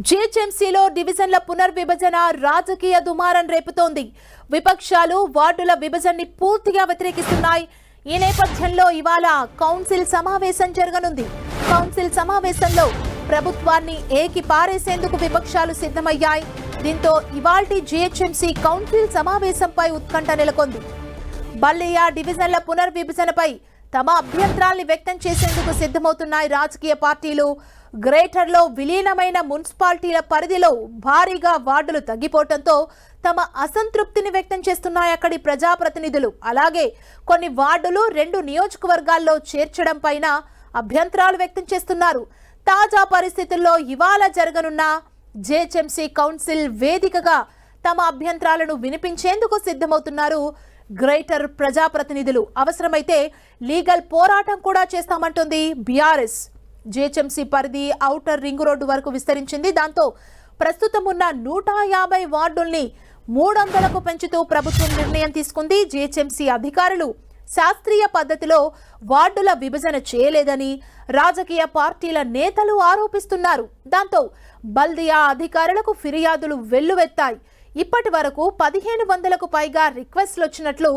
జీహెచ్ఎంసీలో డివిజన్ల పునర్విభజన రాజకీయ దుమారం రేపుతోంది. విపక్షాలు వార్డుల విభజనని పూర్తిగా వ్యతిరేకిస్తున్నాయి. ఈ నేపథ్యంలో ఇవాళ కౌన్సిల్ సమావేశం జరగనుంది. కౌన్సిల్ సమావేశంలో ప్రభుత్వాన్ని ఏకి పారేసేందుకు విపక్షాలు సిద్ధమయ్యాయి. దీంతో ఇవాల్టి జీహెచ్ఎంసీ కౌన్సిల్ సమావేశంపై ఉత్కంఠ నెలకొంది. బల్లియా డివిజన్ల పునర్విభజనపై తమ అభ్యంతరాల్ని వ్యక్తం చేసేందుకు సిద్ధమవుతున్నాయి రాజకీయ పార్టీలు. గ్రేటర్లో విలీనమైన మున్సిపాలిటీల పరిధిలో భారీగా వార్డులు తగ్గిపోవడంతో తమ అసంతృప్తిని వ్యక్తం చేస్తున్నాయి అక్కడి ప్రజాప్రతినిధులు. అలాగే కొన్ని వార్డులు 2 నియోజకవర్గాల్లో చేర్చడం పైన అభ్యంతరాలు వ్యక్తం చేస్తున్నారు. తాజా పరిస్థితుల్లో ఇవాళ జరగనున్న జీహెచ్ఎంసీ కౌన్సిల్ వేదికగా తమ అభ్యంతరాలను వినిపించేందుకు సిద్ధమవుతున్నారు గ్రేటర్ ప్రజాప్రతినిధులు. అవసరమైతే లీగల్ పోరాటం కూడా చేస్తామంటుంది బీఆర్ఎస్. జీహెచ్ఎంసీ పరిధి ఔటర్ రింగ్ రోడ్డు వరకు విస్తరించింది. దాంతో ప్రస్తుతం ఉన్న 150 వార్డుల్ని 300కు పెంచుతూ ప్రభుత్వం నిర్ణయం తీసుకుంది. జీహెచ్ఎంసీ అధికారులు శాస్త్రీయ పద్ధతిలో వార్డుల విభజన చేయలేదని రాజకీయ పార్టీల నేతలు ఆరోపిస్తున్నారు. దాంతో బల్దియా అధికారులకు ఫిర్యాదులు వెల్లువెత్తాయి. ఇప్పటి వరకు 1500కు పైగా రిక్వెస్ట్లు వచ్చినట్లు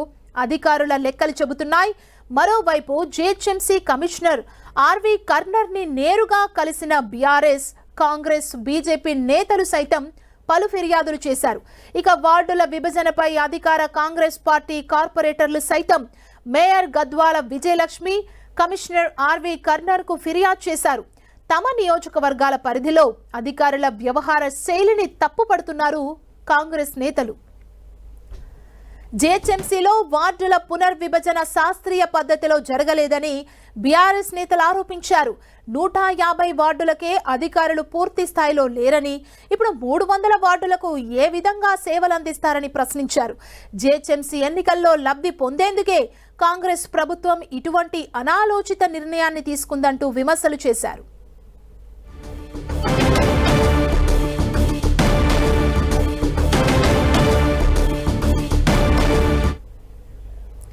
అధికారుల లెక్కలు చెబుతున్నాయి. మరోవైపు జీహెచ్ఎంసీ కమిషనర్ ఆర్వి కర్నర్ ని నేరుగా కలిసిన బీఆర్ఎస్, కాంగ్రెస్, బీజేపీ నేతలు సైతం పలు ఫిర్యాదులు చేశారు. ఇక వార్డుల విభజనపై అధికార కాంగ్రెస్ పార్టీ కార్పొరేటర్లు సైతం mayor Gadwal Vijayalakshmi, commissioner RV Karnan కు ఫిర్యాదు చేశారు. తమ నియోజకవర్గాల పరిధిలో అధికారుల వ్యవహార శైలిని తప్పుపడుతున్నారు కాంగ్రెస్ నేతలు. జీహెచ్ఎంసీలో వార్డుల పునర్విభజన శాస్త్రీయ పద్ధతిలో జరగలేదని బీఆర్ఎస్ నేతలు ఆరోపించారు. 150 వార్డులకే అధికారులు పూర్తి స్థాయిలో లేరని, ఇప్పుడు 300 వార్డులకు ఏ విధంగా సేవలు అందిస్తారని ప్రశ్నించారు. జీహెచ్ఎంసీ ఎన్నికల్లో లబ్ధి పొందేందుకే కాంగ్రెస్ ప్రభుత్వం ఇటువంటి అనాలోచిత నిర్ణయాన్ని తీసుకుందంటూ విమర్శలు చేశారు.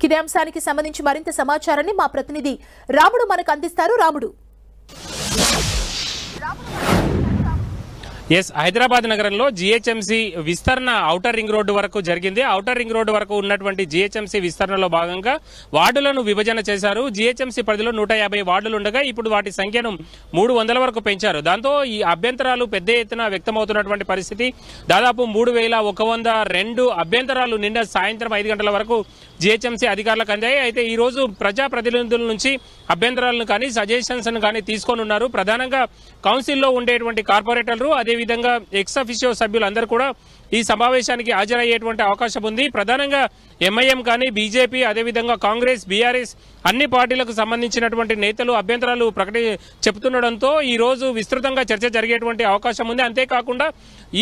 ఇదే అంశానికి సంబంధించి మరింత సమాచారాన్ని మా ప్రతినిధి రాముడు మనకు అందిస్తారు. రాముడు, హైదరాబాద్ నగరంలో జీహెచ్ఎంసీ విస్తరణ ఔటర్ రింగ్ రోడ్డు వరకు జరిగింది. ఔటర్ రింగ్ రోడ్డు వరకు ఉన్నటువంటి జీహెచ్ఎంసీ విస్తరణలో భాగంగా వార్డులను విభజన చేశారు. జీహెచ్ఎంసీ పరిధిలో 150 వార్డులు ఉండగా ఇప్పుడు వాటి సంఖ్యను 300 వరకు పెంచారు. దాంతో ఈ అభ్యంతరాలు పెద్ద ఎత్తున వ్యక్తమవుతున్నటువంటి పరిస్థితి. దాదాపు 3102 అభ్యంతరాలు నిన్న సాయంత్రం 5 గంటల వరకు జీహెచ్ఎంసీ అధికారులకు అందాయి. అయితే ఈ రోజు ప్రజాప్రతినిధుల నుంచి అభ్యంతరాలను కానీ సజెషన్స్ కానీ తీసుకొని ఉన్నారు. ప్రధానంగా కౌన్సిల్లో ఉండేటువంటి కార్పొరేటర్లు, అదేవిధంగా ఎక్స్ అఫిషియో సభ్యులందరూ కూడా ఈ సమావేశానికి హాజరయ్యేటువంటి అవకాశం ఉంది. ప్రధానంగా ఎంఐఎం కానీ, బీజేపీ, అదేవిధంగా కాంగ్రెస్, బీఆర్ఎస్ అన్ని పార్టీలకు సంబంధించినటువంటి నేతలు అభ్యంతరాలు చెబుతుండడంతో ఈ రోజు విస్తృతంగా చర్చ జరిగేటువంటి అవకాశం ఉంది. అంతేకాకుండా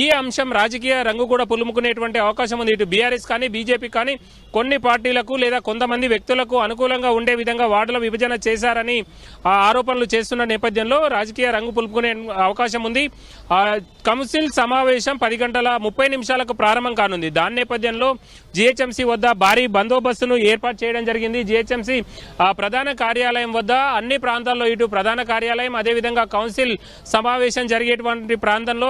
ఈ అంశం రాజకీయ రంగు కూడా పులుముకునేటువంటి అవకాశం ఉంది. ఇటు బీఆర్ఎస్ కానీ, బీజేపీ కానీ కొన్ని పార్టీలకు లేదా కొంతమంది వ్యక్తులకు అనుకూలంగా ఉండే విధంగా వార్డుల విభజన చేశారని ఆరోపణలు చేస్తున్న నేపథ్యంలో రాజకీయ రంగు పులుపుకునే అవకాశం ఉంది. కౌన్సిల్ సమావేశం 10:30 ప్రారంభం కానుంది. దాని నేపథ్యంలో జీహెచ్ఎంసీ వద్ద భారీ బందోబస్తును ఏర్పాటు చేయడం జరిగింది. జీహెచ్ఎంసీ ప్రధాన కార్యాలయం వద్ద అన్ని ప్రాంతాల్లో, ఇటు ప్రధాన కార్యాలయం అదేవిధంగా కౌన్సిల్ సమావేశం జరిగేటువంటి ప్రాంతంలో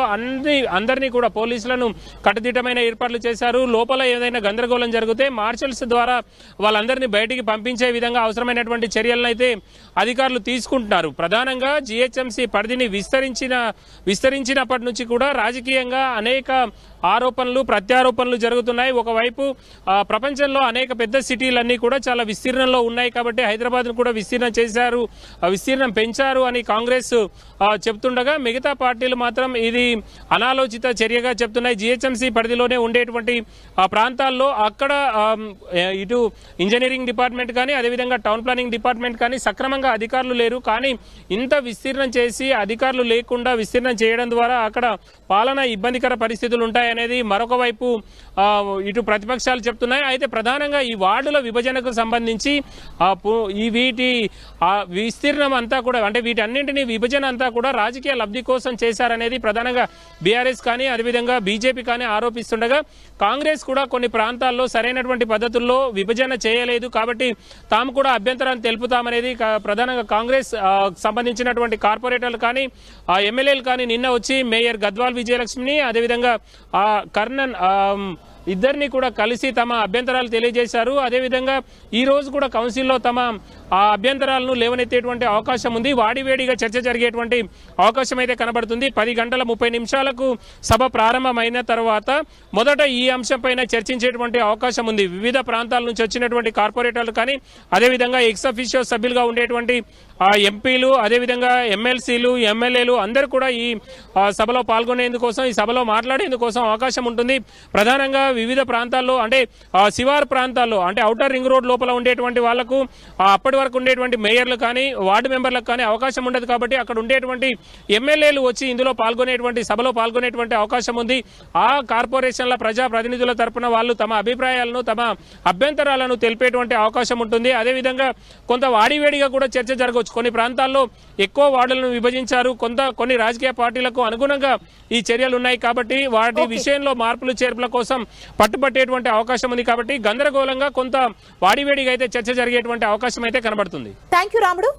అందరినీ కూడా పోలీసులను కట్టుదిట్టమైన ఏర్పాట్లు చేశారు. లోపల ఏదైనా గందరగోళం జరిగితే మార్షల్స్ ద్వారా వాళ్ళందరినీ బయటికి పంపించే విధంగా అవసరమైనటువంటి చర్యలను అయితే అధికారులు తీసుకుంటున్నారు. ప్రధానంగా జీహెచ్ఎంసీ పరిధిని విస్తరించినప్పటి నుంచి కూడా రాజకీయంగా అనేక ఆరోపణలు, ప్రత్యారోపణలు జరుగుతున్నాయి. ఒకవైపు ప్రపంచంలో అనేక పెద్ద సిటీలన్నీ కూడా చాలా విస్తీర్ణంలో ఉన్నాయి కాబట్టి హైదరాబాద్ను కూడా విస్తీర్ణం పెంచారు అని కాంగ్రెస్ చెప్తుండగా మిగతా పార్టీలు మాత్రం ఇది అనాలోచిత చర్యగా చెప్తున్నాయి. జీహెచ్ఎంసీ పరిధిలోనే ఉండేటువంటి ప్రాంతాల్లో అక్కడ ఇటు ఇంజనీరింగ్ డిపార్ట్మెంట్ కానీ, అదేవిధంగా టౌన్ ప్లానింగ్ డిపార్ట్మెంట్ కానీ సక్రమంగా అధికారులు లేరు. కానీ ఇంత విస్తీర్ణం చేసి అధికారులు లేకుండా విస్తీర్ణం చేయడం ద్వారా అక్కడ పాలన ఇబ్బందికర పరిస్థితులు ఉంటాయనేది మరొక వైపు ఇటు ప్రతిపక్షాలు చెప్తున్నాయి. అయితే ప్రధానంగా ఈ వార్డుల విభజనకు సంబంధించి వీటి విస్తీర్ణం అంతా కూడా, అంటే వీటన్నింటినీ విభజన అంతా కూడా రాజకీయ లబ్ధి కోసం చేశారనేది ప్రధానంగా బీఆర్ఎస్ కానీ, అదేవిధంగా బీజేపీ కానీ ఆరోపిస్తుండగా కాంగ్రెస్ కూడా కొన్ని ప్రాంతాల్లో సరైనటువంటి పద్ధతుల్లో విభజన చేయలేదు కాబట్టి తాము కూడా అభ్యంతరాన్ని తెలుపుతామనేది ప్రధానంగా కాంగ్రెస్ సంబంధించినటువంటి కార్పొరేటర్లు కానీ ఎమ్మెల్యేలు కానీ నిన్న వచ్చి మేయర్ గద్వాల్ విజయలక్ష్మిని అదేవిధంగా కర్ణన్ ఇద్దరిని కూడా కలిసి తమ అభ్యంతరాలు తెలియజేశారు. అదేవిధంగా ఈ రోజు కూడా కౌన్సిల్లో తమ అభ్యంతరాలను లేవనెత్తేటువంటి అవకాశం ఉంది. వాడివేడిగా చర్చ జరిగేటువంటి అవకాశం అయితే కనబడుతుంది. 10:30 సభ ప్రారంభమైన తర్వాత మొదట ఈ అంశంపైన చర్చించేటువంటి అవకాశం ఉంది. వివిధ ప్రాంతాల నుంచి వచ్చినటువంటి కార్పొరేటర్లు కానీ అదేవిధంగా ఎక్స్ అఫీషియో సభ్యులుగా ఉండేటువంటి ఎంపీలు అదేవిధంగా ఎమ్మెల్సీలు ఎమ్మెల్యేలు అందరూ కూడా ఈ సభలో పాల్గొనేందుకోసం ఈ సభలో మాట్లాడేందుకోసం అవకాశం ఉంటుంది. ప్రధానంగా వివిధ ప్రాంతాల్లో అంటే శివారు ప్రాంతాల్లో అంటే ఔటర్ రింగ్ రోడ్ లోపల ఉండేటువంటి వాళ్లకు అప్పటి వరకు ఉండేటువంటి మేయర్లు కానీ వార్డు మెంబర్లకు కానీ అవకాశం ఉండదు కాబట్టి అక్కడ ఉండేటువంటి ఎమ్మెల్యేలు వచ్చి ఇందులో పాల్గొనేటువంటి సభలో పాల్గొనేటువంటి అవకాశం ఉంది. ఆ కార్పొరేషన్ల ప్రజా ప్రతినిధుల తరపున వాళ్ళు తమ అభిప్రాయాలను తమ అభ్యంతరాలను తెలిపేటువంటి అవకాశం ఉంటుంది. అదేవిధంగా కొంత వాడివేడిగా కూడా చర్చ జరగవచ్చు. కొన్ని ప్రాంతాల్లో ఎక్కువ వార్డులను విభజించారు. కొన్ని రాజకీయ పార్టీలకు అనుగుణంగా ఈ చర్యలు ఉన్నాయి కాబట్టి వాటి విషయంలో మార్పులు చేర్పుల కోసం పట్టుపట్టేటువంటి అవకాశం ఉంది కాబట్టి గందరగోళంగా కొంత వాడివేడిగా అయితే చర్చ జరిగేటువంటి అవకాశం అయితే కనబడుతుంది. థాంక్యూ రాముడు.